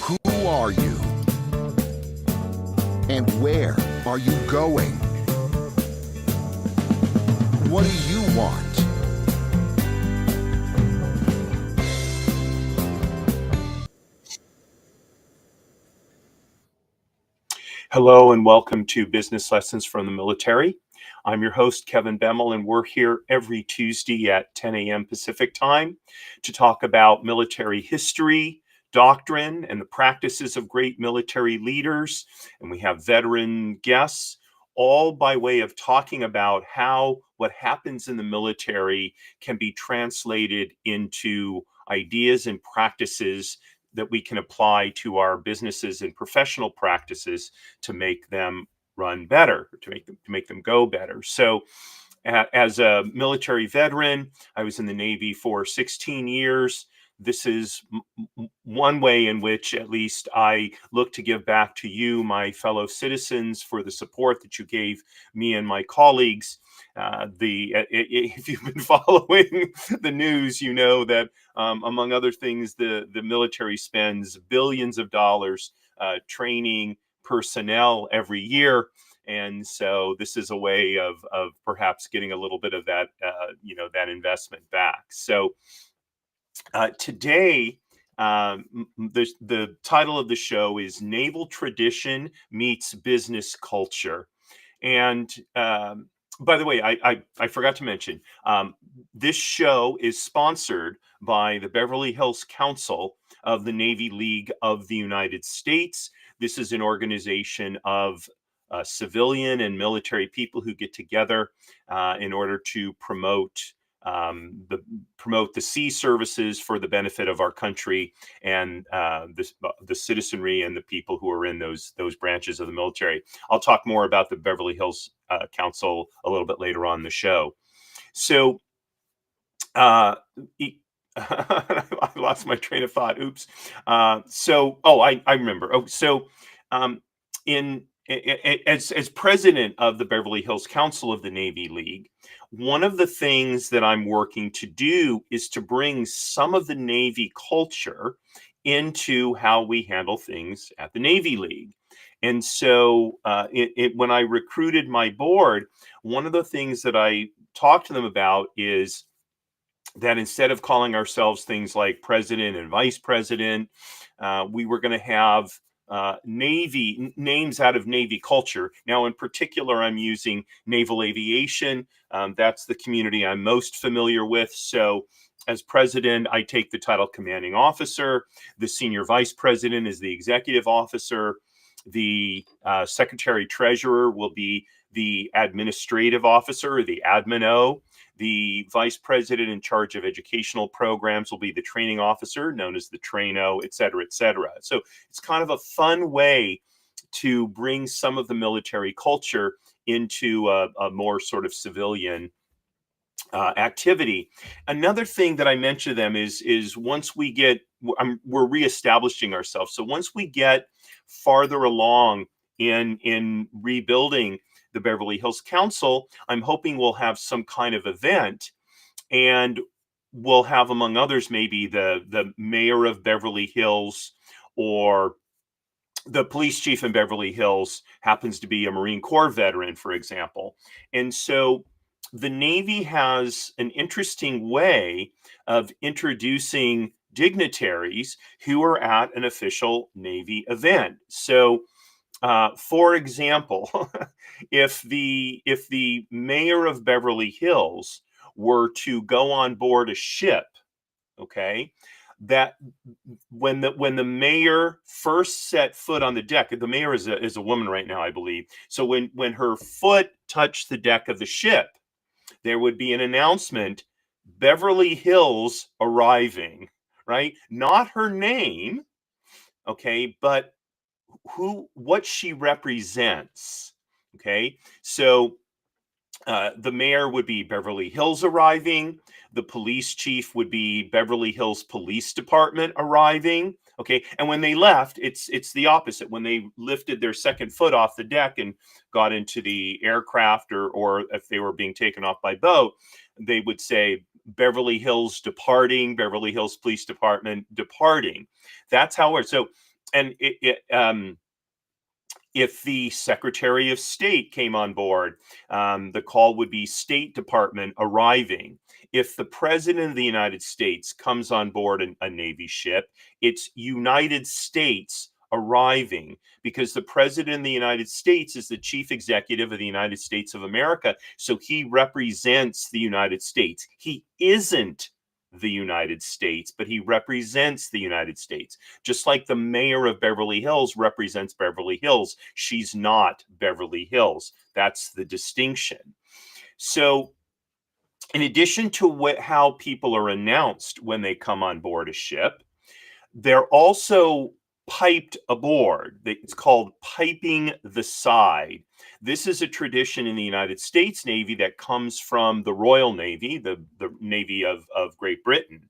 Who are you? And where are you going? What do you want? Hello and welcome to Business Lessons from the Military. I'm your host, Kevin Bemmel, and we're here every Tuesday at 10 a.m. Pacific time to talk about military history, doctrine, and the practices of great military leaders. And we have veteran guests, all by way of talking about how what happens in the military can be translated into ideas and practices that we can apply to our businesses and professional practices to make them run better, to make them go better. So, as a military veteran, I was in the Navy for 16 years. This is one way in which, at least, I look to give back to you, my fellow citizens, for the support that you gave me and my colleagues. If you've been following the news, you know that among other things, the military spends billions of dollars training personnel every year. And so this is a way of perhaps getting a little bit of that, that investment back. So today, the title of the show is Naval Tradition Meets Business Culture. And by the way, I forgot to mention, this show is sponsored by the Beverly Hills Council of the Navy League of the United States. This is an organization of civilian and military people who get together in order to promote the sea services for the benefit of our country and the citizenry and the people who are in those branches of the military. I'll talk more about the Beverly Hills Council a little bit later on in the show. So I lost my train of thought. Oops. I remember. Um, in as president of the Beverly Hills Council of the Navy League, one of the things that I'm working to do is to bring some of the Navy culture into how we handle things at the Navy League. And so, when I recruited my board, one of the things that I talked to them about is that instead of calling ourselves things like president and vice president, we were going to have Navy names out of Navy culture. Now, in particular, I'm using naval aviation. That's the community I'm most familiar with. So, as president, I take the title commanding officer. The senior vice president is the executive officer. The secretary treasurer will be the administrative officer, or the admin-o. The vice president in charge of educational programs will be the training officer, known as the train-o, et cetera, et cetera. So it's kind of a fun way to bring some of the military culture into a more sort of civilian activity. Another thing that I mentioned to them is once we get, we're reestablishing ourselves. So once we get farther along in rebuilding the Beverly Hills Council, I'm hoping we'll have some kind of event, and we'll have, among others, maybe the mayor of Beverly Hills, or the police chief in Beverly Hills happens to be a Marine Corps veteran, for example. And so the Navy has an interesting way of introducing dignitaries who are at an official Navy event. So, for example, if the mayor of Beverly Hills were to go on board a ship, okay, that when the mayor first set foot on the deck, the mayor is a woman right now, I believe. So when her foot touched the deck of the ship, there would be an announcement: Beverly Hills arriving, right? Not her name, okay, but what she represents. Okay, so the mayor would be Beverly Hills arriving. The police chief would be Beverly Hills Police Department arriving. Okay, and when they left, it's the opposite. When they lifted their second foot off the deck and got into the aircraft, or if they were being taken off by boat, they would say Beverly Hills departing, Beverly Hills Police Department departing. That's how it works. So and if the Secretary of State came on board, the call would be State Department arriving. If the President of the United States comes on board a Navy ship, it's United States arriving, because the President of the United States is the chief executive of the United States of America. So he represents the United States. He isn't the United States, but he represents the United States. Just like the mayor of Beverly Hills represents Beverly Hills, she's not Beverly Hills. That's the distinction. So, in addition to how people are announced when they come on board a ship, they're also piped aboard. It's called piping the side. This is a tradition in the United States Navy that comes from the Royal Navy, the Navy of Great Britain.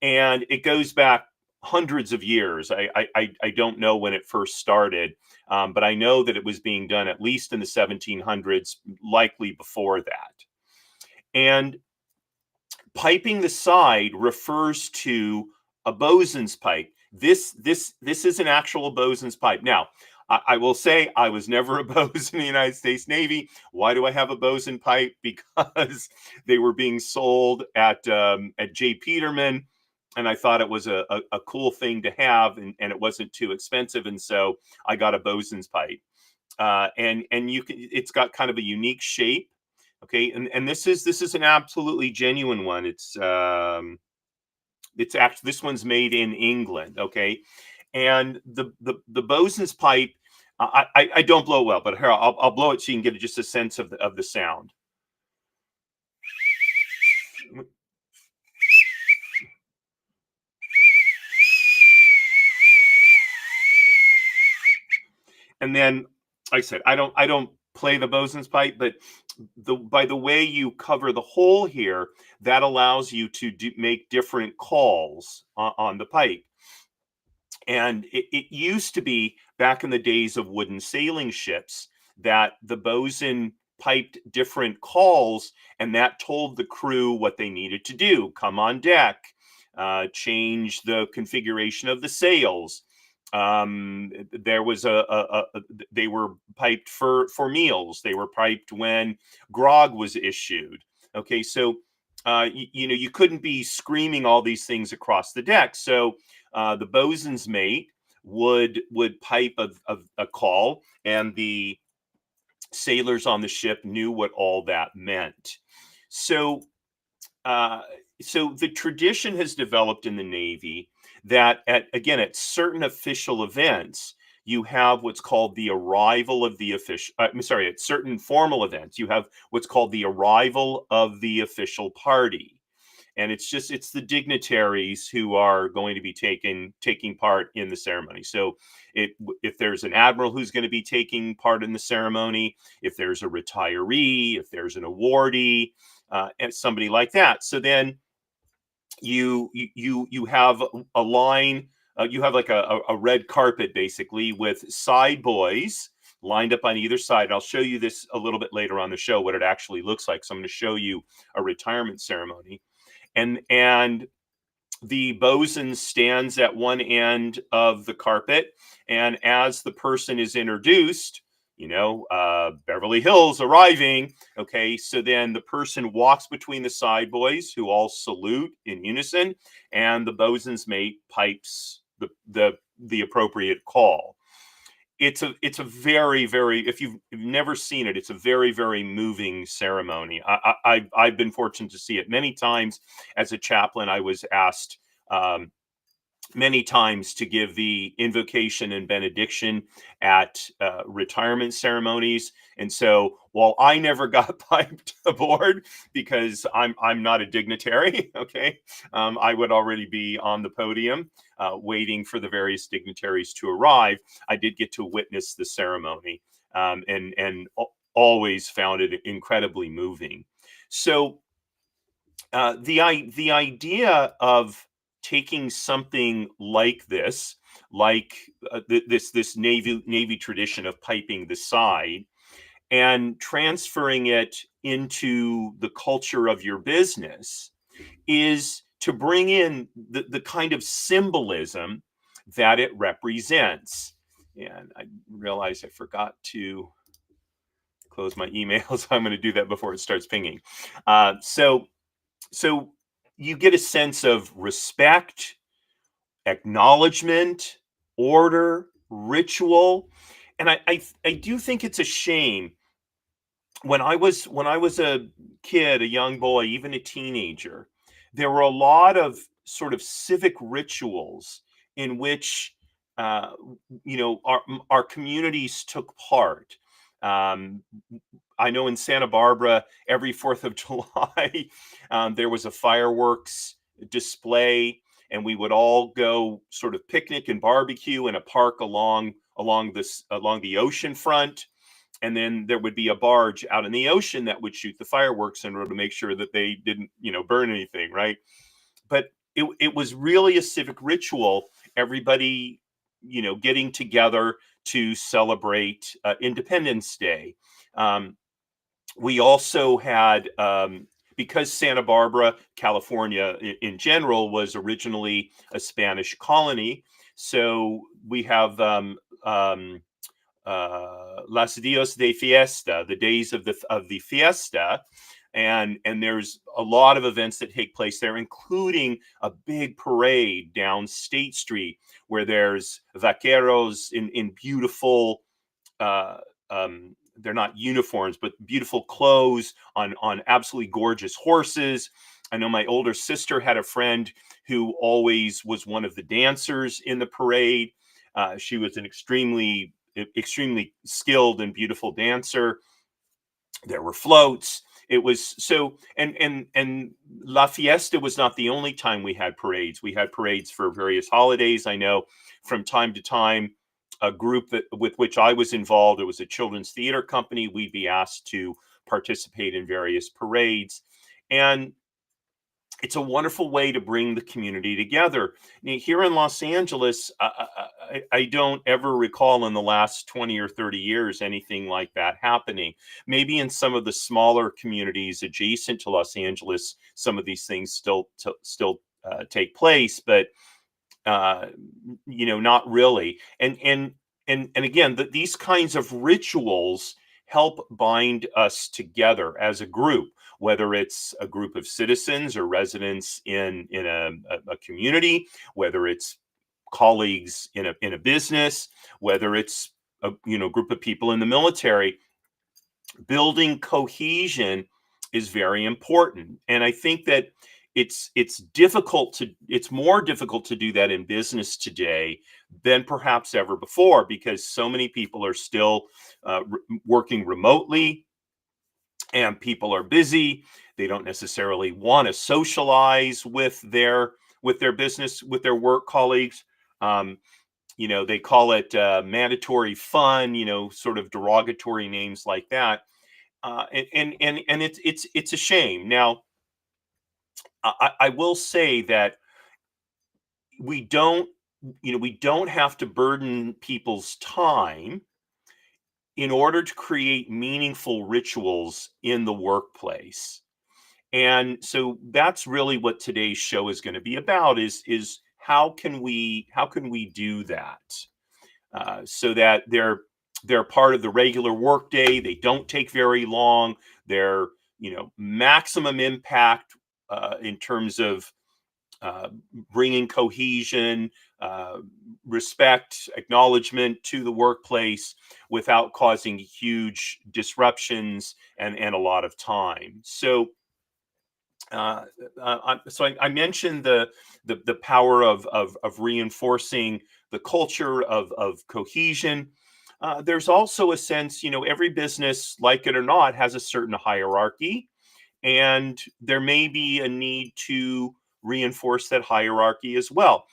And it goes back hundreds of years. I don't know when it first started, but I know that it was being done at least in the 1700s, likely before that. And piping the side refers to a bosun's pipe. This is an actual bosun's pipe. Now, I will say I was never a bosun in the United States Navy. Why do I have a bosun pipe? Because they were being sold at J. Peterman, and I thought it was a cool thing to have, and it wasn't too expensive, and so I got a bosun's pipe. And you can, it's got kind of a unique shape. Okay, and this is an absolutely genuine one. It's actually, this one's made in England. Okay, and the bosun's pipe, I don't blow well, but here I'll blow it so you can get just a sense of the sound. And then, like I said, I don't play the bosun's pipe, but by the way you cover the hole here, that allows you to make different calls on the pipe. And it used to be, back in the days of wooden sailing ships, that the bosun piped different calls, and that told the crew what they needed to do: come on deck, change the configuration of the sails. There was they were piped for meals. They were piped when grog was issued. Okay, so you couldn't be screaming all these things across the deck. So the bosun's mate would pipe a call, and the sailors on the ship knew what all that meant. So uh, so the tradition has developed in the Navy that at certain official events, you have what's called the arrival of the official. I'm sorry, at certain formal events, you have what's called the arrival of the official party, and it's the dignitaries who are going to be taking part in the ceremony. So if there's an admiral who's going to be taking part in the ceremony, if there's a retiree, if there's an awardee, and somebody like that, so then you have a line. You have like a red carpet, basically, with side boys lined up on either side. I'll show you this a little bit later on the show, what it actually looks like. So I'm going to show you a retirement ceremony, and the bosun stands at one end of the carpet, and as the person is introduced, Beverly Hills arriving. Okay, so then the person walks between the side boys, who all salute in unison, and the bosun's mate pipes the appropriate call. It's a very, very, if you've never seen it, it's a very, very moving ceremony. I've been fortunate to see it many times. As a chaplain, I was asked many times to give the invocation and benediction at retirement ceremonies. And so, while I never got piped aboard because I'm not a dignitary, okay, I would already be on the podium waiting for the various dignitaries to arrive. I did get to witness the ceremony, and always found it incredibly moving. So the idea of taking something like this, like this Navy tradition of piping the side, and transferring it into the culture of your business, is to bring in the kind of symbolism that it represents. And I realized I forgot to close my email, so I'm going to do that before it starts pinging. So you get a sense of respect, acknowledgement, order, ritual, and I do think it's a shame when I was a kid, a young boy, even a teenager, there were a lot of sort of civic rituals in which uh, our communities took part. Um, I know in Santa Barbara, every Fourth of July, there was a fireworks display, and we would all go sort of picnic and barbecue in a park along the ocean front, and then there would be a barge out in the ocean that would shoot the fireworks in order to make sure that they didn't, burn anything, right? But it was really a civic ritual. Everybody, getting together to celebrate Independence Day. Um, we also had because Santa Barbara, California, in general, was originally a Spanish colony. So we have Las Dios de Fiesta, the days of the fiesta, and there's a lot of events that take place there, including a big parade down State Street where there's vaqueros in beautiful. Uh, they're not uniforms, but beautiful clothes on absolutely gorgeous horses. I know my older sister had a friend who always was one of the dancers in the parade. She was an extremely skilled and beautiful dancer. There were floats. It was so, and La Fiesta was not the only time we had parades. We had parades for various holidays. I know from time to time, a group with which I was involved, it was a children's theater company. We'd be asked to participate in various parades, and it's a wonderful way to bring the community together. Here in Los Angeles, I don't ever recall in the last 20 or 30 years anything like that happening. Maybe in some of the smaller communities adjacent to Los Angeles, some of these things still take place, but not really. And again, these kinds of rituals help bind us together as a group, whether it's a group of citizens or residents in a community, whether it's colleagues in a business, whether it's a group of people in the military. Building cohesion is very important, and I think that it's more difficult to do that in business today than perhaps ever before, because so many people are still working remotely, and people are busy. They don't necessarily want to socialize with their business, with their work colleagues. um, they call it mandatory fun, sort of derogatory names like that. And it's a shame. Now, I will say that we don't we don't have to burden people's time in order to create meaningful rituals in the workplace. And so that's really what today's show is going to be about, is how can we do that so that they're part of the regular workday. They don't take very long. They're maximum impact in terms of uh, bringing cohesion, uh, respect, acknowledgement to the workplace without causing huge disruptions and a lot of time. So I mentioned the power of reinforcing the culture of cohesion. There's also a sense, every business, like it or not, has a certain hierarchy, and there may be a need to reinforce that hierarchy as well.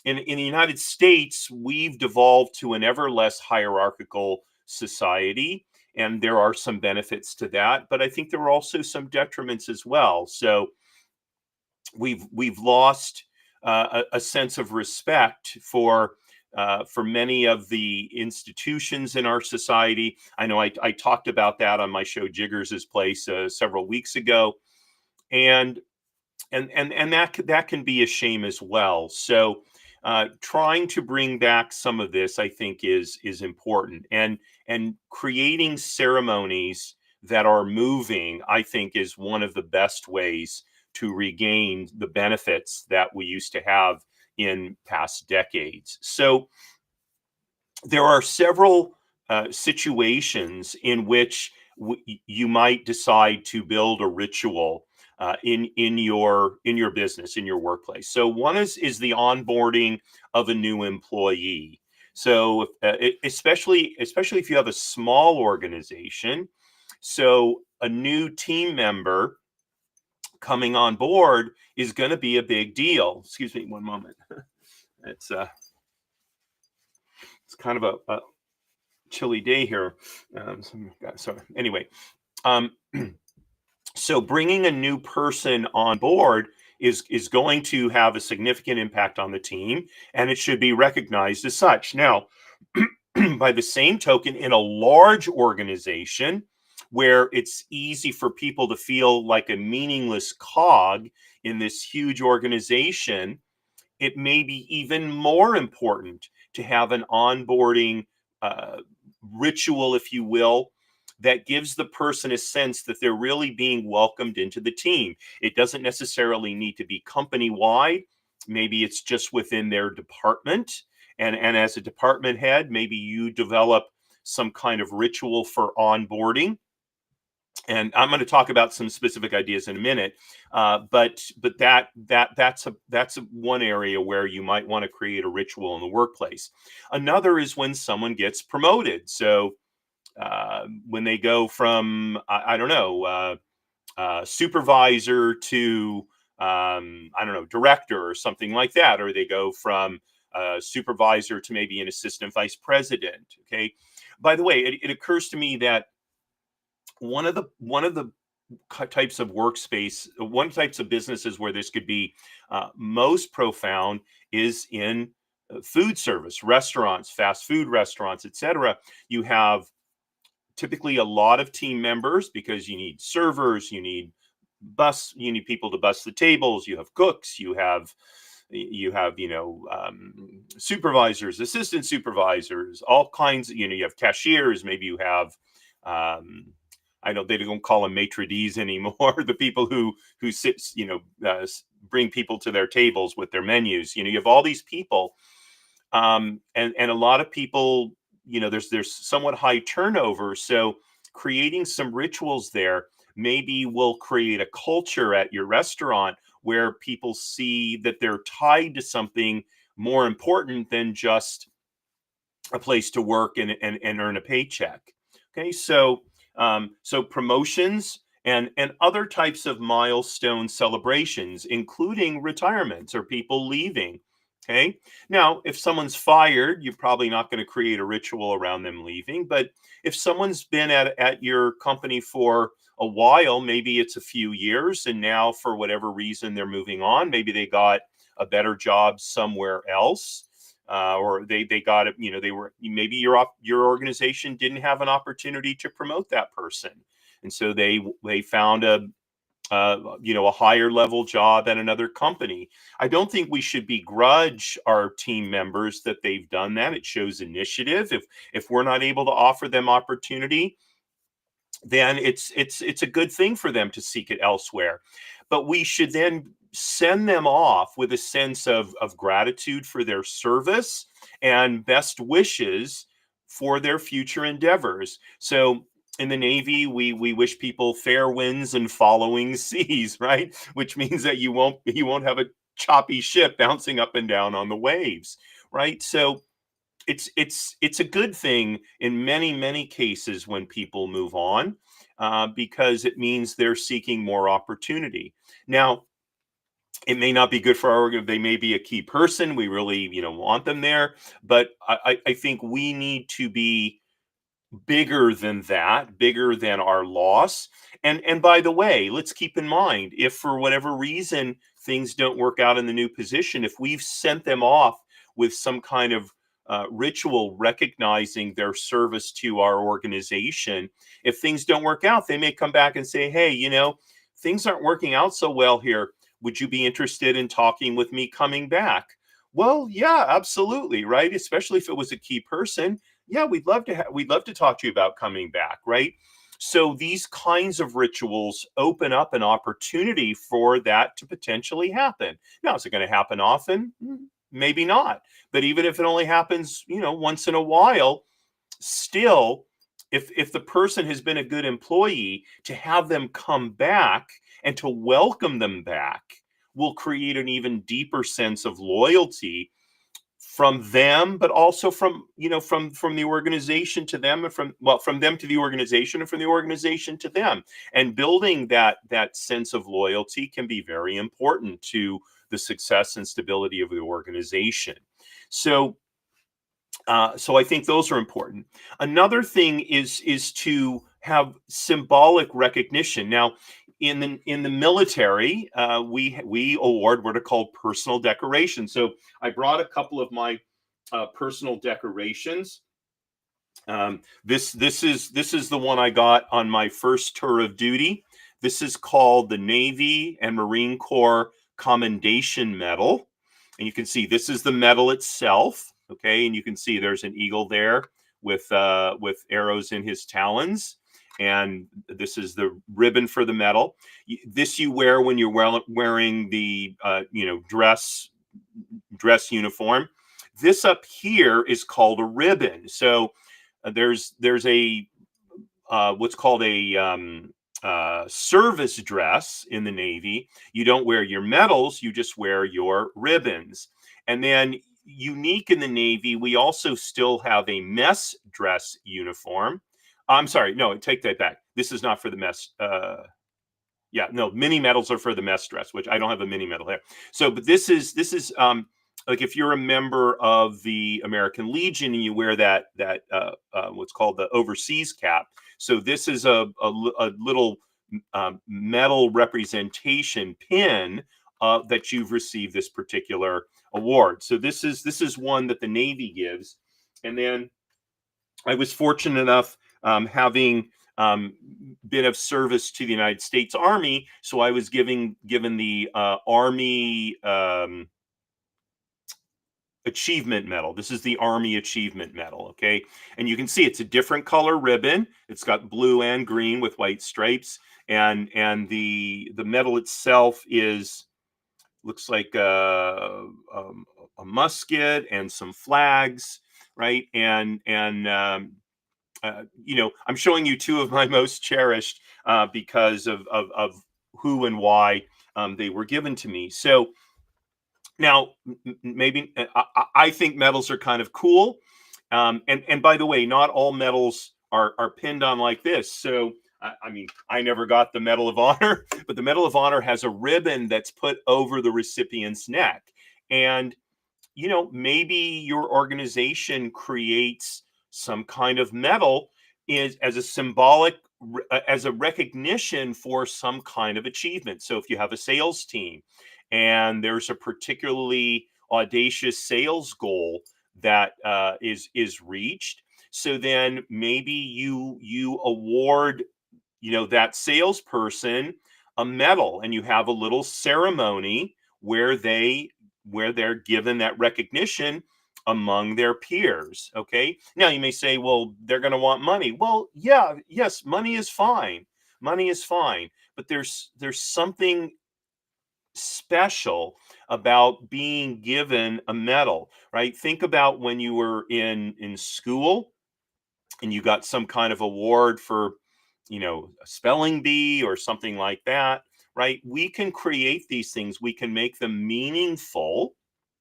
In the United States, we've devolved to an ever less hierarchical society, and there are some benefits to that, but I think there are also some detriments as well. So we've lost a sense of respect for many of the institutions in our society. I know I talked about that on my show Jiggers' Place several weeks ago, and that can be a shame as well. So trying to bring back some of this, I think, is important, and creating ceremonies that are moving, I think, is one of the best ways to regain the benefits that we used to have in past decades. So there are several situations in which you might decide to build a ritual in your business, in your workplace. So one is the onboarding of a new employee. So especially if you have a small organization, so a new team member coming on board is going to be a big deal. Excuse me one moment. It's it's kind of a chilly day here. So anyway, um, so bringing a new person on board is going to have a significant impact on the team, and it should be recognized as such. Now, by the same token, in a large organization where it's easy for people to feel like a meaningless cog in this huge organization, it may be even more important to have an onboarding uh, ritual, if you will, that gives the person a sense that they're really being welcomed into the team. It doesn't necessarily need to be company wide. Maybe it's just within their department. And as a department head, maybe you develop some kind of ritual for onboarding, and I'm going to talk about some specific ideas in a minute. But that's one area where you might want to create a ritual in the workplace. Another is when someone gets promoted. So when they go from I don't know, supervisor to I don't know, director or something like that, or they go from supervisor to maybe an assistant vice president. Okay. By the way, it occurs to me that one of the types of workspace, one types of businesses where this could be most profound is in food service, restaurants, fast food restaurants, etc. You have typically a lot of team members because you need servers, you need people to bus the tables, you have cooks, you have supervisors, assistant supervisors, all kinds of, you have cashiers, maybe you have um, I know they don't call them maitre d's anymore. The people who sits, bring people to their tables with their menus. You have all these people, and a lot of people. There's somewhat high turnover. So creating some rituals there maybe will create a culture at your restaurant where people see that they're tied to something more important than just a place to work and earn a paycheck. Okay, so promotions and other types of milestone celebrations, including retirements or people leaving. Okay, now if someone's fired, you're probably not going to create a ritual around them leaving. But if someone's been at your company for a while, maybe it's a few years, and now for whatever reason they're moving on. Maybe they got a better job somewhere else, or they got it. They were, maybe your organization didn't have an opportunity to promote that person, and so they found a higher level job at another company. I don't think we should begrudge our team members that they've done that. It shows initiative. If we're not able to offer them opportunity, then it's a good thing for them to seek it elsewhere. But we should then send them off with a sense of gratitude for their service and best wishes for their future endeavors. So in the Navy, we wish people fair winds and following seas, right? Which means that you won't have a choppy ship bouncing up and down on the waves, right? So it's a good thing in many cases when people move on, because it means they're seeking more opportunity. Now, it may not be good for our they may be a key person, we really want them there, but I think we need to be bigger than that, bigger than our loss. And by the way, let's keep in mind, if for whatever reason things don't work out in the new position, if we've sent them off with some kind of ritual recognizing their service to our organization, if things don't work out, they may come back and say, hey, things aren't working out so well here. Would you be interested in talking with me coming back? Well, yeah, absolutely, right? Especially if it was a key person. Yeah, we'd love to talk to you about coming back, right? So these kinds of rituals open up an opportunity for that to potentially happen. Now, is it going to happen often? Maybe not. But even if it only happens, once in a while, still, if the person has been a good employee, to have them come back and to welcome them back will create an even deeper sense of loyalty from them, but also from the organization to them, and from them to the organization, and from the organization to them. And building that sense of loyalty can be very important to the success and stability of the organization. So so I think those are important. Another thing is to have symbolic recognition. Now, in the military, we award what are called personal decorations. So I brought a couple of my personal decorations. This is the one I got on my first tour of duty. This is called the Navy and Marine Corps Commendation Medal, and you can see this is the medal itself. Okay, and you can see there's an eagle there with arrows in his talons, and this is the ribbon for the medal. This you wear when you're wearing the dress uniform. This up here is called a ribbon. So there's a what's called a service dress in the Navy. You don't wear your medals, you just wear your ribbons. And then, unique in the Navy, we also still have a mess dress uniform. I'm sorry, no, take that back. This is not for the mess. Yeah, no, mini medals are for the mess dress, which I don't have a mini medal here. So, but this is like if you're a member of the American Legion and you wear that what's called the overseas cap. So this is a little metal representation pin that you've received this particular award. So this is one that the Navy gives, and then I was fortunate enough, having been of service to the United States Army, so I was given the Army Achievement Medal. This is the Army Achievement Medal. Okay, and you can see it's a different color ribbon. It's got blue and green with white stripes, and the medal itself looks like a musket and some flags, right? And I'm showing you two of my most cherished because of who and why they were given to me. So now, maybe I think medals are kind of cool. And by the way, not all medals are pinned on like this. So I mean, I never got the Medal of Honor, but the Medal of Honor has a ribbon that's put over the recipient's neck. And maybe your organization creates some kind of medal as a symbolic, as a recognition for some kind of achievement. So if you have a sales team and there's a particularly audacious sales goal that is reached, so then maybe you award that salesperson a medal, and you have a little ceremony where they're given that recognition among their peers. Okay, now you may say, well, they're going to want money. Well, yeah, yes, money is fine. Money is fine, but there's something special about being given a medal, right? Think about when you were in school and you got some kind of award for a spelling bee or something like that, right? We can create these things, we can make them meaningful.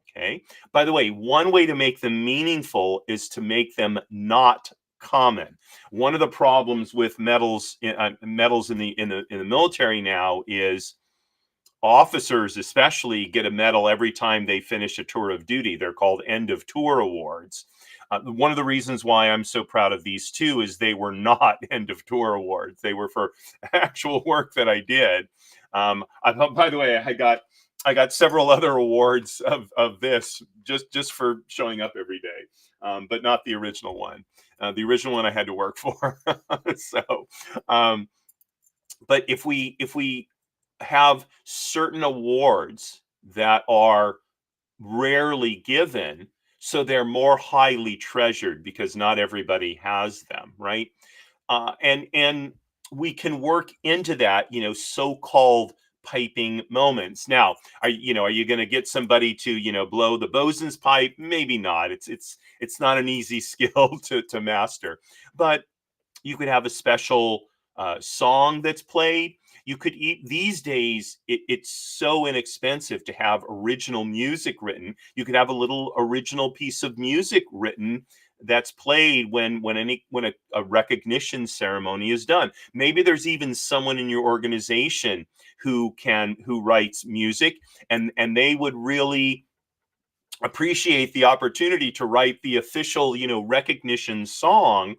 Okay, by the way, one way to make them meaningful is to make them not common. One of the problems with medals in the military now is officers especially get a medal every time they finish a tour of duty. They're called end of tour awards. One of the reasons why I'm so proud of these two is they were not end of tour awards. They were for actual work that I did. By the way, I got several other awards of this just for showing up every day, but not the original one. The original one I had to work for. So, but if we have certain awards that are rarely given, so they're more highly treasured because not everybody has them, right? And we can work into that, so-called piping moments. Now, are you going to get somebody to, blow the bosun's pipe? Maybe not. It's not an easy skill to master, but you could have a special song that's played. You could eat these days. It's so inexpensive to have original music written. You could have a little original piece of music written that's played when a recognition ceremony is done. Maybe there's even someone in your organization who writes music, and they would really appreciate the opportunity to write the official recognition song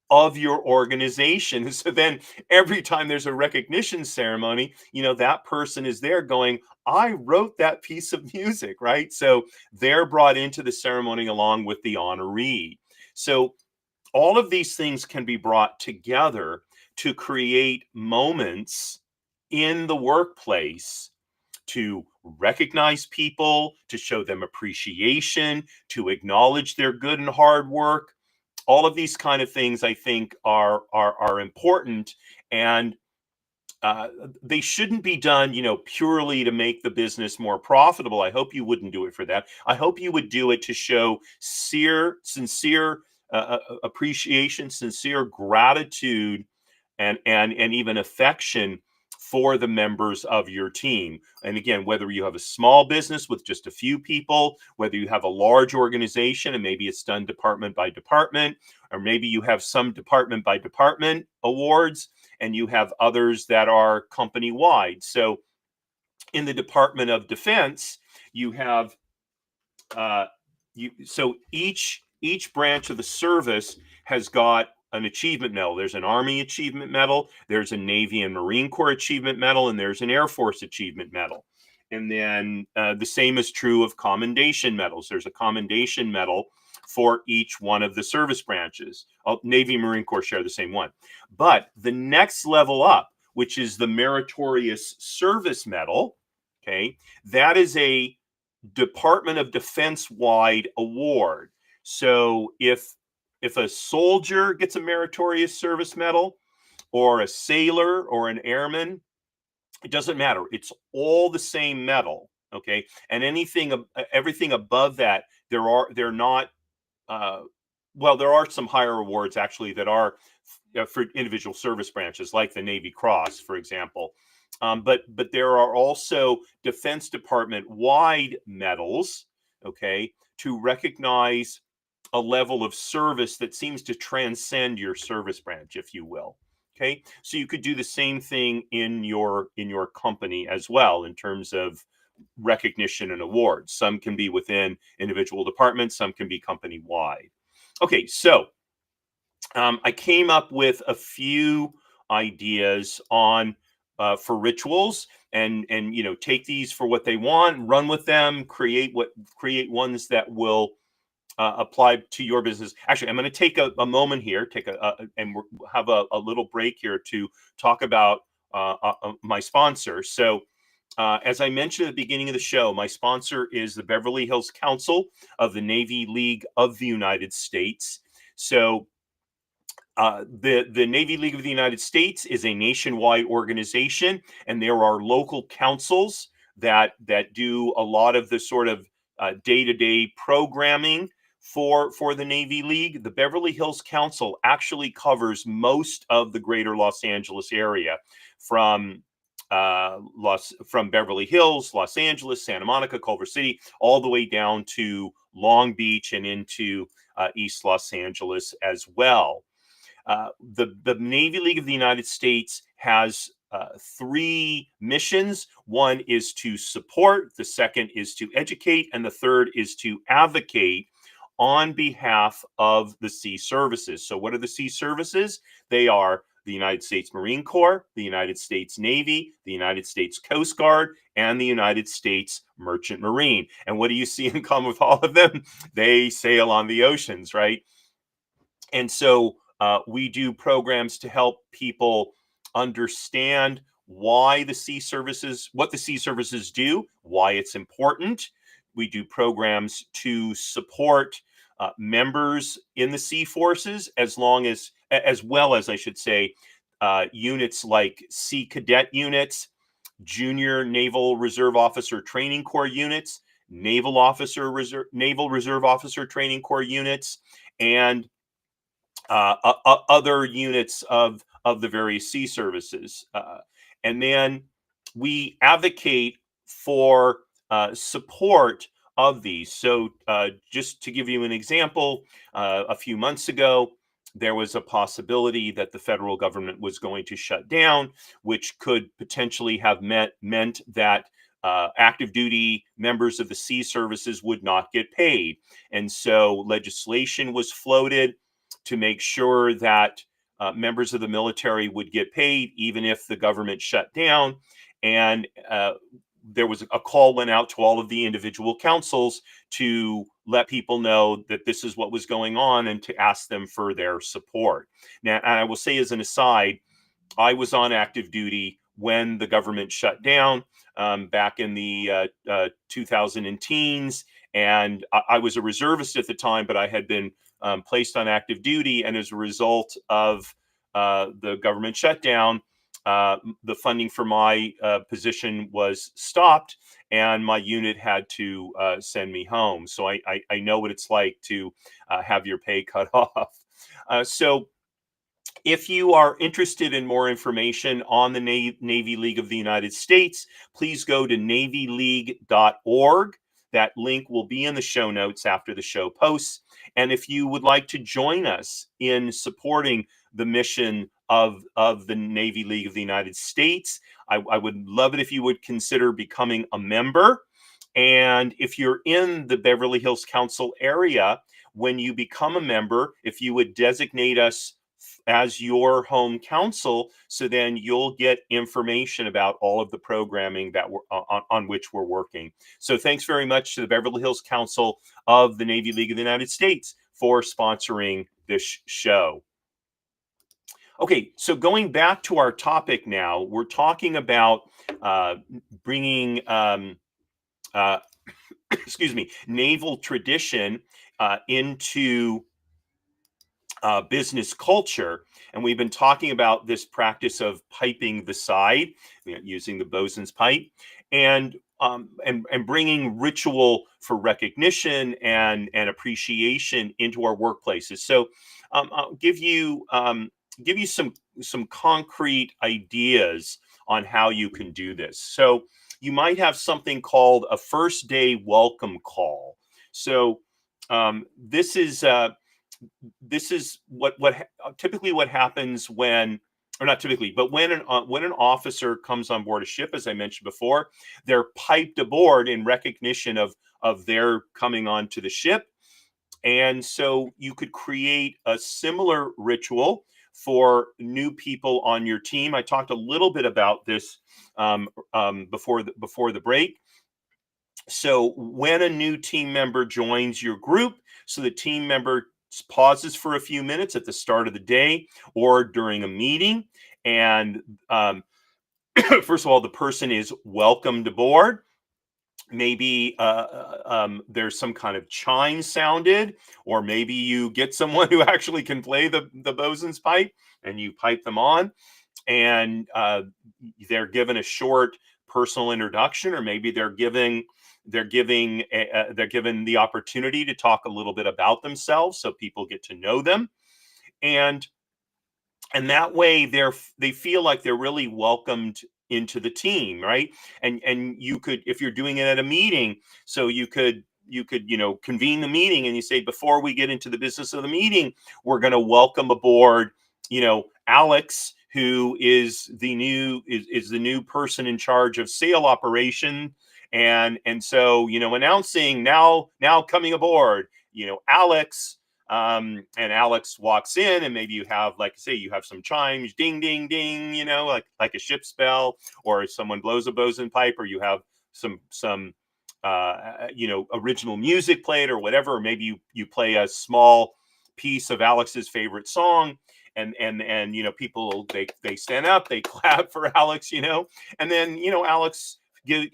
of your organization. So then every time there's a recognition ceremony, that person is there going, I wrote that piece of music, right? So they're brought into the ceremony along with the honoree. So all of these things can be brought together to create moments in the workplace to recognize people, to show them appreciation, to acknowledge their good and hard work. All of these kind of things, I think, are important, and uh, they shouldn't be done, purely to make the business more profitable. I hope you wouldn't do it for that. I hope you would do it to show sincere appreciation, sincere gratitude, and even affection for the members of your team. And again, whether you have a small business with just a few people, whether you have a large organization and maybe it's done department by department, or maybe you have some department by department awards and you have others that are company wide. So in the Department of Defense, you have so each branch of the service has got an achievement medal. There's an Army Achievement Medal, there's a Navy and Marine Corps Achievement Medal, and there's an Air Force Achievement Medal. And then the same is true of commendation medals. There's a commendation medal for each one of the service branches. Navy and Marine Corps share the same one. But the next level up, which is the Meritorious Service Medal, okay, that is a Department of Defense wide award. So if a soldier gets a Meritorious Service Medal, or a sailor or an airman, it doesn't matter. It's all the same medal, okay? And everything above that, they're not. Well, there are some higher awards actually that are for individual service branches, like the Navy Cross, for example. But there are also Defense Department wide medals, okay, to recognize a level of service that seems to transcend your service branch, if you will. Okay, so you could do the same thing in your company as well in terms of recognition and awards. Some can be within individual departments, some can be company wide. Okay, so I came up with a few ideas on for rituals, and take these for what they want, run with them, create ones that will apply to your business. Actually, I'm going to take a moment here, and have a little break here to talk about my sponsor. So, as I mentioned at the beginning of the show, my sponsor is the Beverly Hills Council of the Navy League of the United States. So, the Navy League of the United States is a nationwide organization, and there are local councils that do a lot of the sort of day-to-day programming for the Navy League. The Beverly Hills Council actually covers most of the greater Los Angeles area, from Beverly Hills, Los Angeles, Santa Monica, Culver City, all the way down to Long Beach and into East Los Angeles as well. The Navy League of the United States has three missions. One is to support, the second is to educate, and the third is to advocate on behalf of the sea services. So what are the sea services? They are the United States Marine Corps, the United States Navy, the United States Coast Guard, and the United States Merchant Marine. And what do you see in common with all of them? They sail on the oceans, right? And so we do programs to help people understand what the sea services do, why it's important, do programs to support members in the sea forces, as well as I should say, units like Sea Cadet units, Junior Naval Reserve Officer Training Corps units, Naval Reserve Officer Training Corps units, and other units of the various sea services. And then we advocate for support of these. So just to give you an example, a few months ago, there was a possibility that the federal government was going to shut down, which could potentially have meant that active duty members of the sea services would not get paid. And so legislation was floated to make sure that members of the military would get paid even if the government shut down. And there was a call went out to all of the individual councils to let people know that this is what was going on and to ask them for their support. Now, I will say as an aside, I was on active duty when the government shut down back in the 2000 teens. And I was a reservist at the time, but I had been placed on active duty. And as a result of the government shutdown, the funding for my position was stopped, and my unit had to send me home. So I know what it's like to have your pay cut off. So if you are interested in more information on the Navy League of the United States, please go to navyleague.org. That link will be in the show notes after the show posts. And if you would like to join us in supporting the mission of the Navy League of the United States, I would love it if you would consider becoming a member. And if you're in the Beverly Hills Council area, when you become a member, if you would designate us as your home council, so then you'll get information about all of the programming that we're on which we're working. So thanks very much to the Beverly Hills Council of the Navy League of the United States for sponsoring this show. Okay, so going back to our topic now, we're talking about bringing excuse me, naval tradition into business culture. And we've been talking about this practice of piping the side, using the bosun's pipe, and bringing ritual for recognition and appreciation into our workplaces. So I'll give you some concrete ideas on how you can do this. So you might have something called a first day welcome call. So this is what typically what happens when, or not typically, but when an officer comes on board a ship, as I mentioned before, they're piped aboard in recognition of their coming onto the ship. And so you could create a similar ritual for new people on your team. I talked a little bit about this before the break. So when a new team member joins your group, so the team member pauses for a few minutes at the start of the day or during a meeting, and first of all, the person is welcomed aboard. Maybe there's some kind of chime sounded, or maybe you get someone who actually can play the bosun's pipe and you pipe them on, and they're given a short personal introduction, or maybe they're given the opportunity to talk a little bit about themselves so people get to know them, and that way they feel like they're really welcomed into the team, right? And you could, if you're doing it at a meeting, so you could convene the meeting and you say, before we get into the business of the meeting, we're going to welcome aboard Alex, who is the new person in charge of sale operation, and so announcing now coming aboard, Alex. And Alex walks in, and maybe you have, like, say, you have some chimes, ding, ding, ding, like a ship's bell, or someone blows a bosun pipe, or you have some original music played or whatever, or maybe you play a small piece of Alex's favorite song, and people they stand up, they clap for Alex, and then Alex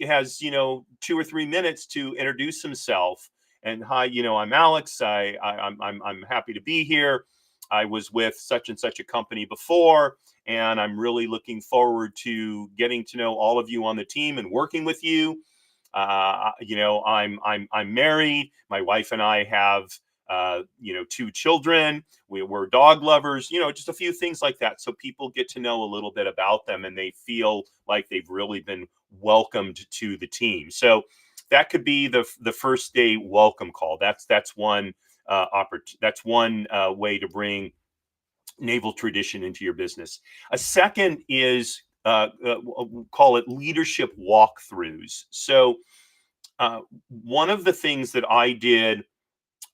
has 2 or 3 minutes to introduce himself. And hi, I'm Alex. I'm happy to be here. I was with such and such a company before, and I'm really looking forward to getting to know all of you on the team and working with you. I'm married. My wife and I have 2 children. We're dog lovers. Just a few things like that, so people get to know a little bit about them and they feel like they've really been welcomed to the team. So that could be the first day welcome call. That's one that's one way to bring naval tradition into your business. A second is call it leadership walkthroughs. So one of the things that I did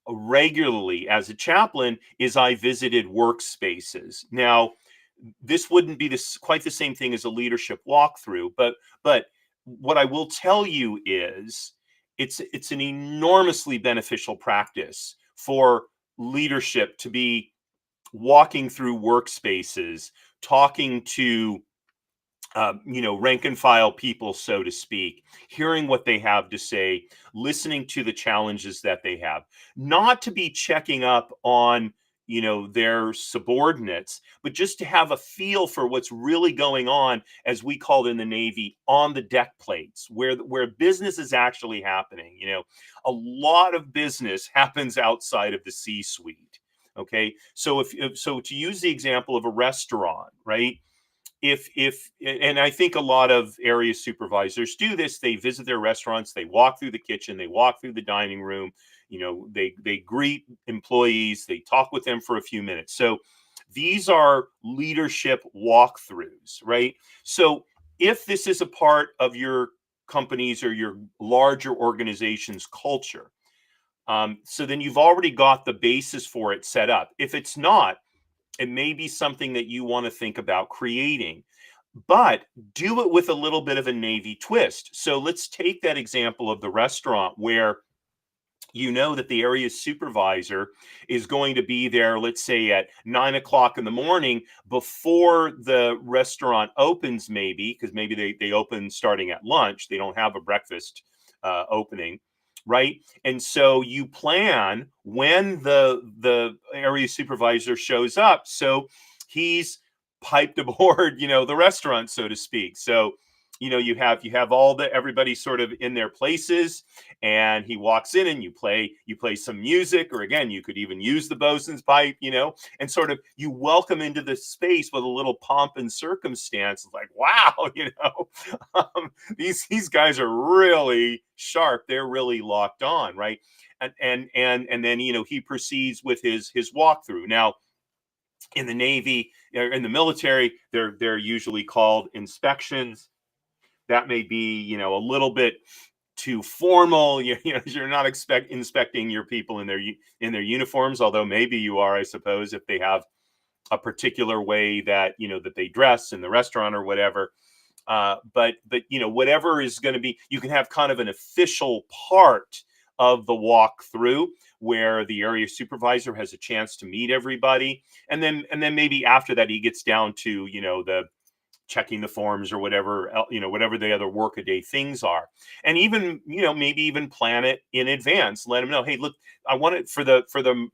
regularly as a chaplain is I visited workspaces. Now, this wouldn't be quite the same thing as a leadership walkthrough, but what I will tell you is it's an enormously beneficial practice for leadership to be walking through workspaces, talking to rank and file people, so to speak, hearing what they have to say, listening to the challenges that they have, not to be checking up on their subordinates, but just to have a feel for what's really going on, as we call it in the Navy, on the deck plates, where business is actually happening. A lot of business happens outside of the C-suite. Okay, so so to use the example of a restaurant, right? If and I think a lot of area supervisors do this, they visit their restaurants, they walk through the kitchen, they walk through the dining room, they greet employees, they talk with them for a few minutes. So these are leadership walkthroughs, right? So if this is a part of your company's or your larger organization's culture, so then you've already got the basis for it set up. If it's not, it may be something that you want to think about creating, but do it with a little bit of a Navy twist. So let's take that example of the restaurant where that the area supervisor is going to be there, let's say at 9 o'clock in the morning before the restaurant opens, maybe, because maybe they open starting at lunch. They don't have a breakfast opening. Right. And so you plan when the area supervisor shows up. So he's piped aboard, the restaurant, so to speak. So, you have all everybody sort of in their places, and he walks in and you play some music, or again, you could even use the bosun's pipe, and sort of you welcome into the space with a little pomp and circumstance. It's like, wow, these guys are really sharp. They're really locked on, right? And then he proceeds with his walkthrough. Now, in the Navy or in the military, they're usually called inspections. That may be a little bit too formal. You're not inspecting your people in their uniforms, although maybe you are, I suppose, if they have a particular way that that they dress in the restaurant or whatever. But whatever is going to be, you can have kind of an official part of the walkthrough where the area supervisor has a chance to meet everybody, and then maybe after that he gets down to the checking the forms or whatever whatever the other workaday things are. And even maybe even plan it in advance. Let them know, hey, look, I want it for the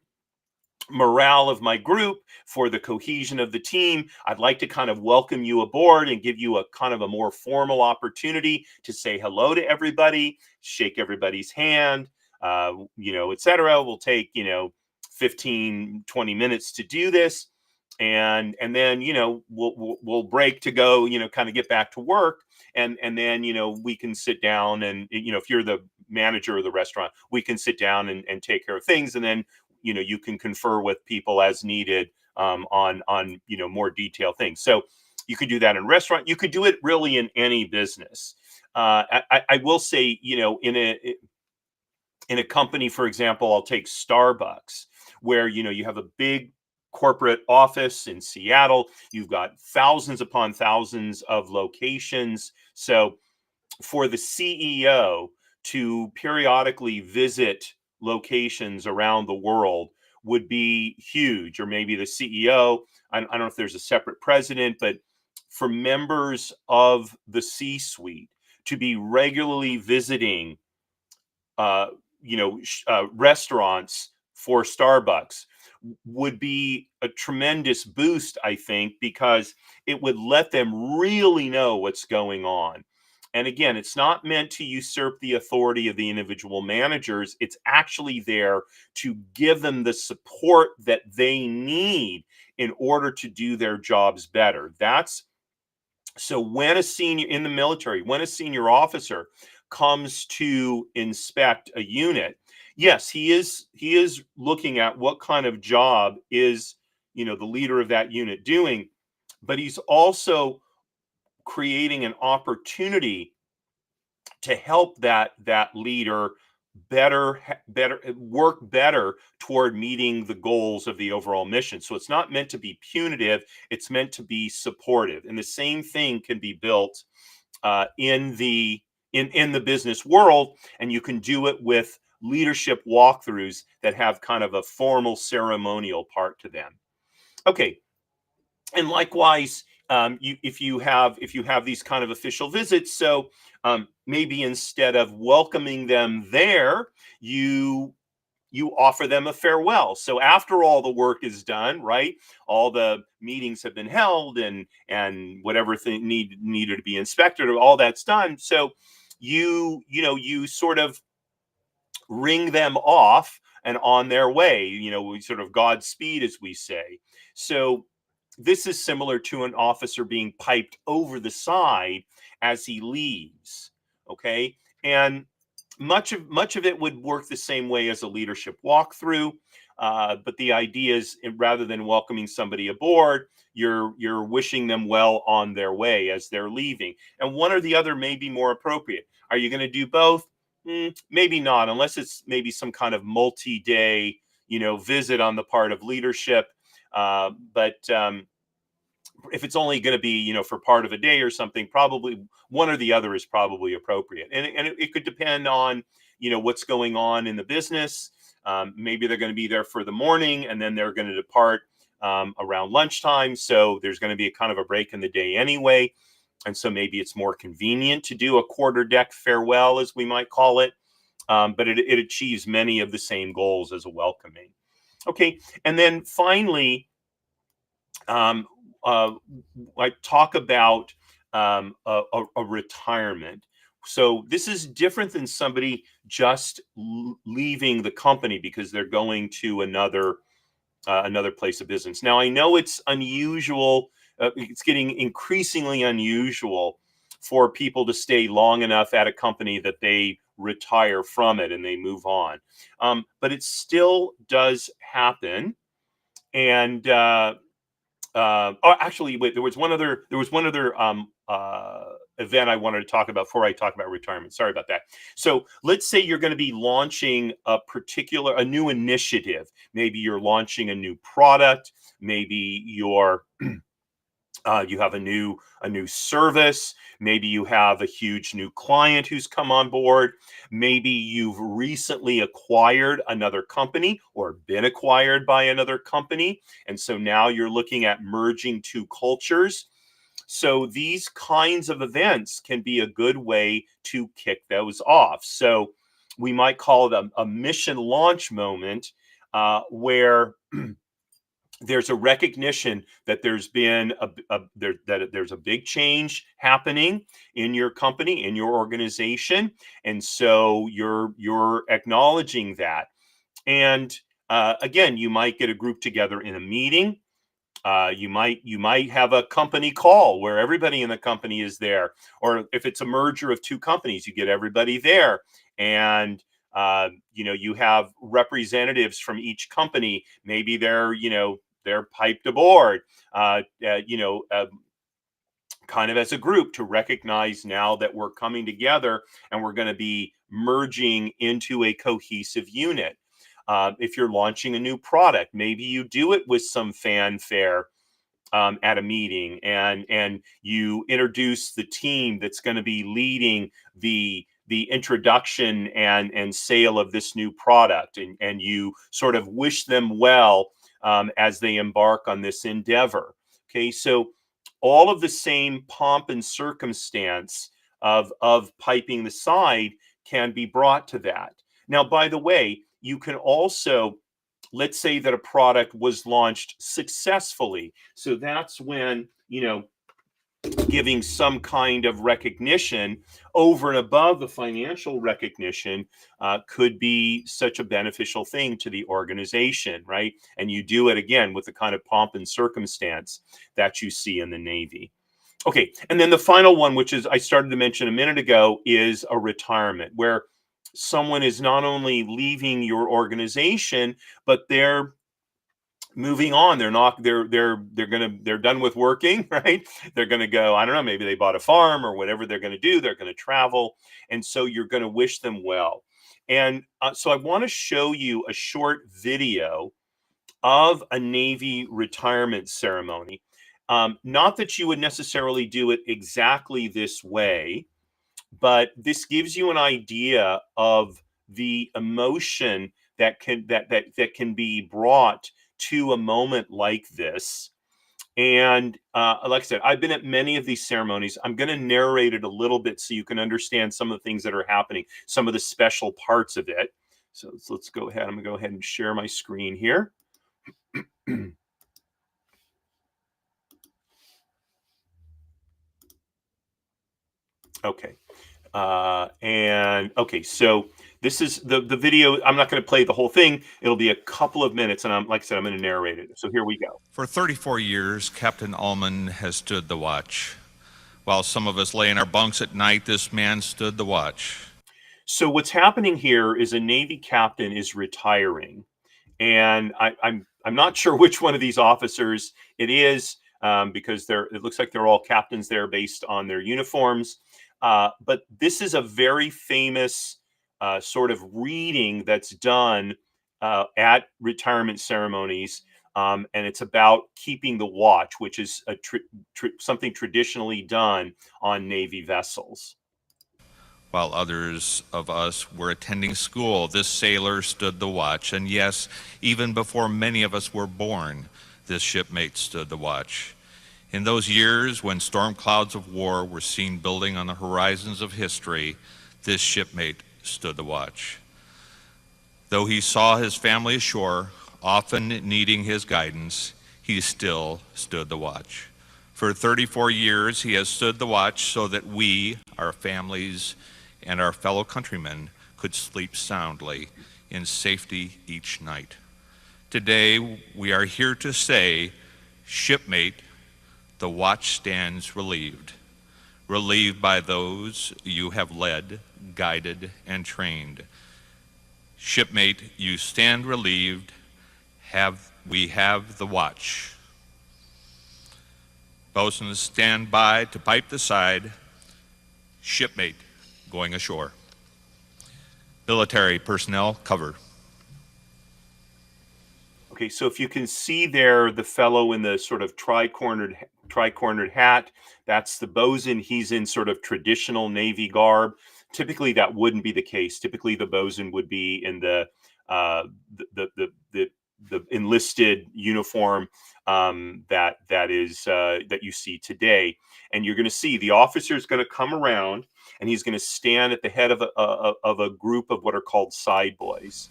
morale of my group, for the cohesion of the team, I'd like to kind of welcome you aboard and give you a kind of a more formal opportunity to say hello to everybody, shake everybody's hand, etc. We'll take 15-20 minutes to do this, and then we'll break to go kind of get back to work, and then we can sit down, and if you're the manager of the restaurant, we can sit down and take care of things, and then you can confer with people as needed on more detailed things. So you could do that in a restaurant. You could do it really in any business. I will say, in a company, for example, I'll take Starbucks, where you have a big corporate office in Seattle. You've got thousands upon thousands of locations. So for the CEO to periodically visit locations around the world would be huge. Or maybe the CEO, I don't know if there's a separate president, but for members of the C-suite to be regularly visiting uh, restaurants for Starbucks would be a tremendous boost, I think, because it would let them really know what's going on. And again, it's not meant to usurp the authority of the individual managers. It's actually there to give them the support that they need in order to do their jobs better. That's so when a senior in the military, when a senior officer comes to inspect a unit, yes, he is looking at what kind of job is, the leader of that unit doing, but he's also creating an opportunity to help that leader better work better toward meeting the goals of the overall mission. So it's not meant to be punitive, it's meant to be supportive. And the same thing can be built in the business world, and you can do it with leadership walkthroughs that have kind of a formal ceremonial part to them. Okay, and likewise, if you have these kind of official visits, so maybe instead of welcoming them there, you you offer them a farewell. So after all the work is done, right? All the meetings have been held, and whatever thing needed to be inspected, all that's done. So you sort of ring them off and on their way. We sort of Godspeed, as we say. So this is similar to an officer being piped over the side as he leaves. Okay, and much of it would work the same way as a leadership walkthrough. But the idea is, rather than welcoming somebody aboard, you're wishing them well on their way as they're leaving. And one or the other may be more appropriate. Are you going to do both? Maybe not, unless it's maybe some kind of multi-day, visit on the part of leadership. But if it's only going to be, for part of a day or something, probably one or the other is probably appropriate. And it could depend on, what's going on in the business. Maybe they're going to be there for the morning, and then they're going to depart around lunchtime. So there's going to be a kind of a break in the day anyway. And so maybe it's more convenient to do a quarter deck farewell, as we might call it. But it achieves many of the same goals as a welcoming. Okay. And then finally, um, uh, I talk about a retirement. So this is different than somebody just leaving the company because they're going to another place of business. Now, I know it's unusual. It's getting increasingly unusual for people to stay long enough at a company that they retire from it and they move on. But it still does happen. And actually, wait, there was one other event I wanted to talk about before I talk about retirement. Sorry about that. So let's say you're going to be launching a new initiative. Maybe you're launching a new product. Maybe you have a new service. Maybe you have a huge new client who's come on board. Maybe you've recently acquired another company or been acquired by another company, and so now you're looking at merging two cultures. So these kinds of events can be a good way to kick those off. So we might call it a mission launch moment, where there's a recognition that there's been that there's a big change happening in your company, in your organization, and so you're acknowledging that. And again, you might get a group together in a meeting. You might have a company call where everybody in the company is there, or if it's a merger of two companies, you get everybody there, and you have representatives from each company. Maybe they're piped aboard, kind of as a group to recognize now that we're coming together and we're going to be merging into a cohesive unit. If you're launching a new product, maybe you do it with some fanfare at a meeting, and you introduce the team that's going to be leading the introduction and sale of this new product, and you sort of wish them well as they embark on this endeavor. Okay, so all of the same pomp and circumstance of piping the side can be brought to that. Now, by the way, you can also, let's say that a product was launched successfully. So that's when, giving some kind of recognition over and above the financial recognition could be such a beneficial thing to the organization, right? And you do it again with the kind of pomp and circumstance that you see in the Navy. Okay, and then the final one, which is I started to mention a minute ago, is a retirement, where someone is not only leaving your organization, but they're moving on. They're done with working, right? They're gonna go, I don't know, maybe they bought a farm or whatever they're gonna do. They're gonna travel, and so you're gonna wish them well. And so I want to show you a short video of a Navy retirement ceremony. Not that you would necessarily do it exactly this way, but this gives you an idea of the emotion that can be brought to a moment like this. And like I said, I've been at many of these ceremonies. I'm going to narrate it a little bit so you can understand some of the things that are happening, some of the special parts of it. So let's go ahead. I'm going to go ahead and share my screen here. Okay. And okay, so this is the video. I'm not going to play the whole thing. It'll be a couple of minutes, and like I said, I'm going to narrate it. So here we go. For 34 years, Captain Ullman has stood the watch. While some of us lay in our bunks at night, this man stood the watch. So what's happening here is a Navy captain is retiring, and I'm not sure which one of these officers it is, because it looks like they're all captains there based on their uniforms. But this is a very famous sort of reading that's done at retirement ceremonies. And it's about keeping the watch, which is something traditionally done on Navy vessels. While others of us were attending school, this sailor stood the watch. And yes, even before many of us were born, this shipmate stood the watch. In those years when storm clouds of war were seen building on the horizons of history, this shipmate stood the watch. Though he saw his family ashore, often needing his guidance, he still stood the watch. For 34 years, he has stood the watch so that we, our families, and our fellow countrymen could sleep soundly in safety each night. Today, we are here to say, shipmate, the watch stands relieved. Relieved by those you have led, guided, and trained. Shipmate, you stand relieved. We have the watch. Bosuns, stand by to pipe the side. Shipmate, going ashore. Military personnel, cover. Okay, so if you can see there, the fellow in the sort of tri-cornered hat, that's the bosun. He's in sort of traditional Navy garb. Typically, that wouldn't be the case. Typically, the bosun would be in the enlisted uniform that you see today. And you're going to see the officer is going to come around, and he's going to stand at the head of a group of what are called side boys.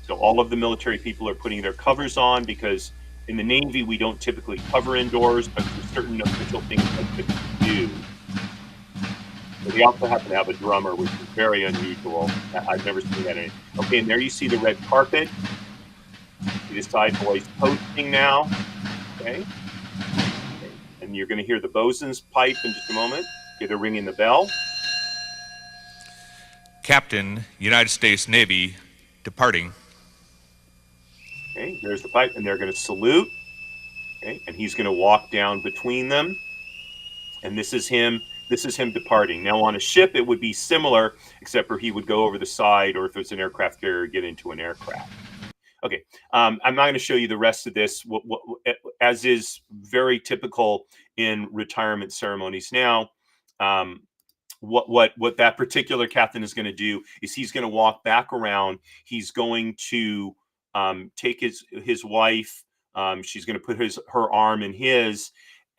So all of the military people are putting their covers on, because in the Navy, we don't typically cover indoors, but there's certain official things that we do. So we also happen to have a drummer, which is very unusual. I've never seen that in. Okay, and there you see the red carpet. See the side boys posting now. Okay. And you're going to hear the bosun's pipe in just a moment. Okay, they're ringing the bell. Captain, United States Navy, departing. Okay, there's the pipe, and they're going to salute. Okay, and he's going to walk down between them. And this is him. This is him departing. Now, on a ship, it would be similar, except for he would go over the side, or if it's an aircraft carrier, get into an aircraft. Okay, I'm not going to show you the rest of this, as is very typical in retirement ceremonies now. What that particular captain is going to do is he's going to walk back around. He's going to take his wife. She's going to put her arm in his,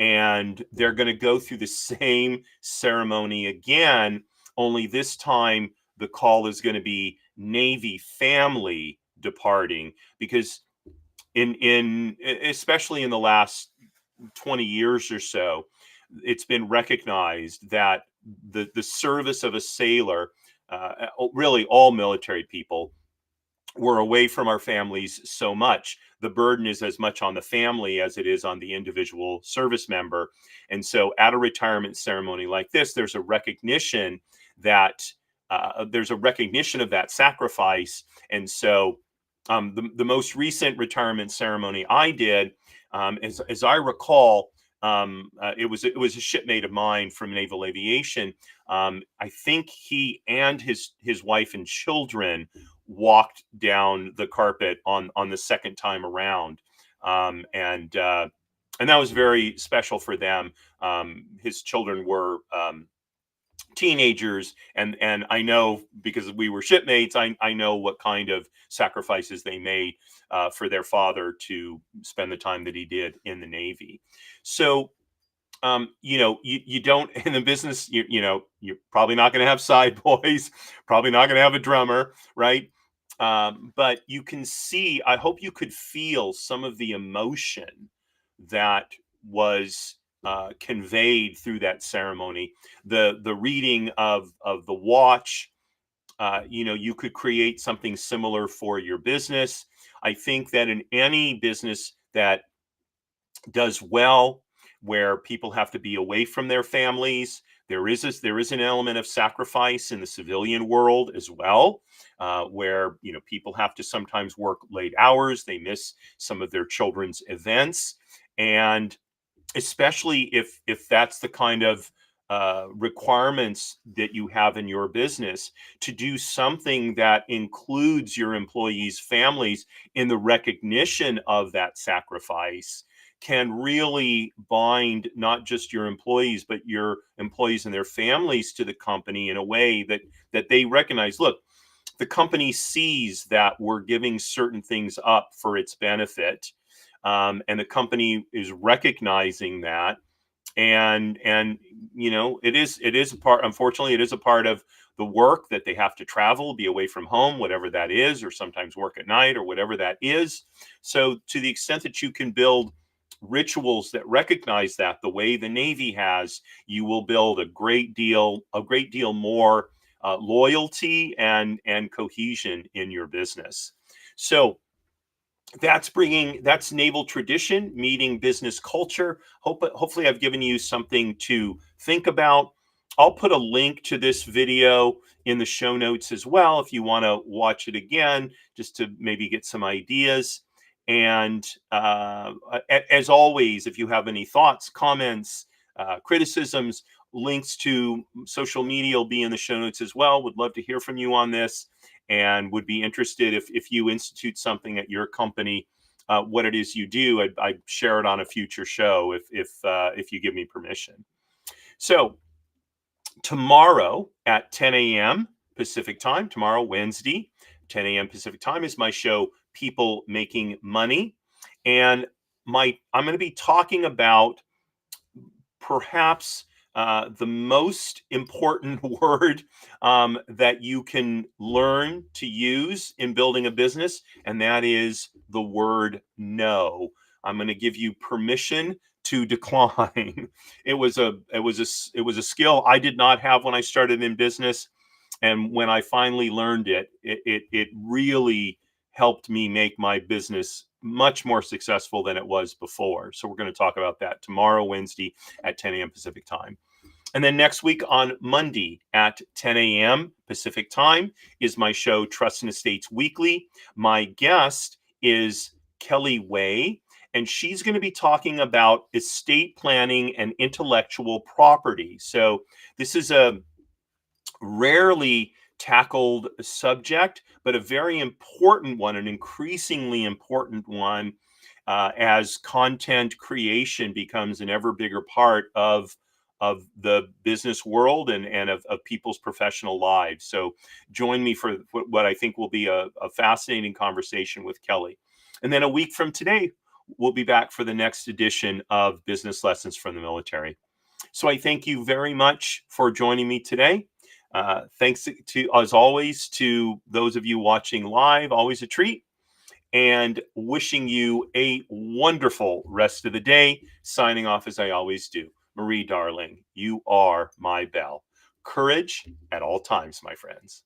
and they're going to go through the same ceremony again, only this time the call is going to be Navy family departing, because in especially in the last 20 years or so, it's been recognized that the service of a sailor, really all military people, we're away from our families so much. The burden is as much on the family as it is on the individual service member. And so at a retirement ceremony like this, there's a recognition that there's a recognition of that sacrifice. And so the most recent retirement ceremony I did, as I recall, it was a shipmate of mine from Naval Aviation. I think he and his wife and children walked down the carpet on the second time around, and that was very special for them. His children were teenagers, and I know, because we were shipmates, I know what kind of sacrifices they made for their father to spend the time that he did in the Navy. So you don't, in the business, you're probably not going to have side boys, probably not going to have a drummer, right? But you can see, I hope you could feel some of the emotion that was conveyed through that ceremony. The reading of the watch, you could create something similar for your business. I think that in any business that does well, where people have to be away from their families, there is an element of sacrifice in the civilian world as well, where people have to sometimes work late hours. They miss some of their children's events, and especially if that's the kind of requirements that you have in your business, to do something that includes your employees' families in the recognition of that sacrifice can really bind not just your employees, but your employees and their families to the company in a way that they recognize, look, the company sees that we're giving certain things up for its benefit, and the company is recognizing that, and it is a part, unfortunately it is a part of the work, that they have to travel, be away from home, whatever that is, or sometimes work at night, or whatever that is. So to the extent that you can build rituals that recognize that, the way the Navy has, you will build a great deal more loyalty and cohesion in your business. So that's naval tradition meeting business culture. Hopefully I've given you something to think about. I'll put a link to this video in the show notes as well, if you want to watch it again, just to maybe get some ideas. And as always, if you have any thoughts, comments, criticisms, links to social media will be in the show notes as well. Would love to hear from you on this, and would be interested, if you institute something at your company, what it is you do. I'd share it on a future show if you give me permission. So tomorrow at 10 a.m. Pacific time, tomorrow, Wednesday, 10 a.m. Pacific time, is my show, People Making Money. And I'm going to be talking about perhaps the most important word that you can learn to use in building a business, and that is the word no. I'm going to give you permission to decline. It was a skill I did not have when I started in business, and when I finally learned it really helped me make my business much more successful than it was before. So we're going to talk about that tomorrow, Wednesday, at 10 a.m. Pacific time. And then next week on Monday at 10 a.m. Pacific time is my show, Trust and Estates Weekly. My guest is Kelly Way, and she's going to be talking about estate planning and intellectual property. So this is a rarely tackled subject, but a very important one, an increasingly important one, as content creation becomes an ever bigger part of the business world and of people's professional lives. So join me for what I think will be a fascinating conversation with Kelly. And then a week from today, we'll be back for the next edition of Business Lessons from the Military. So I thank you very much for joining me today. Thanks to, as always, to those of you watching live, always a treat, and wishing you a wonderful rest of the day. Signing off as I always do. Marie, darling, you are my belle. Courage at all times, my friends.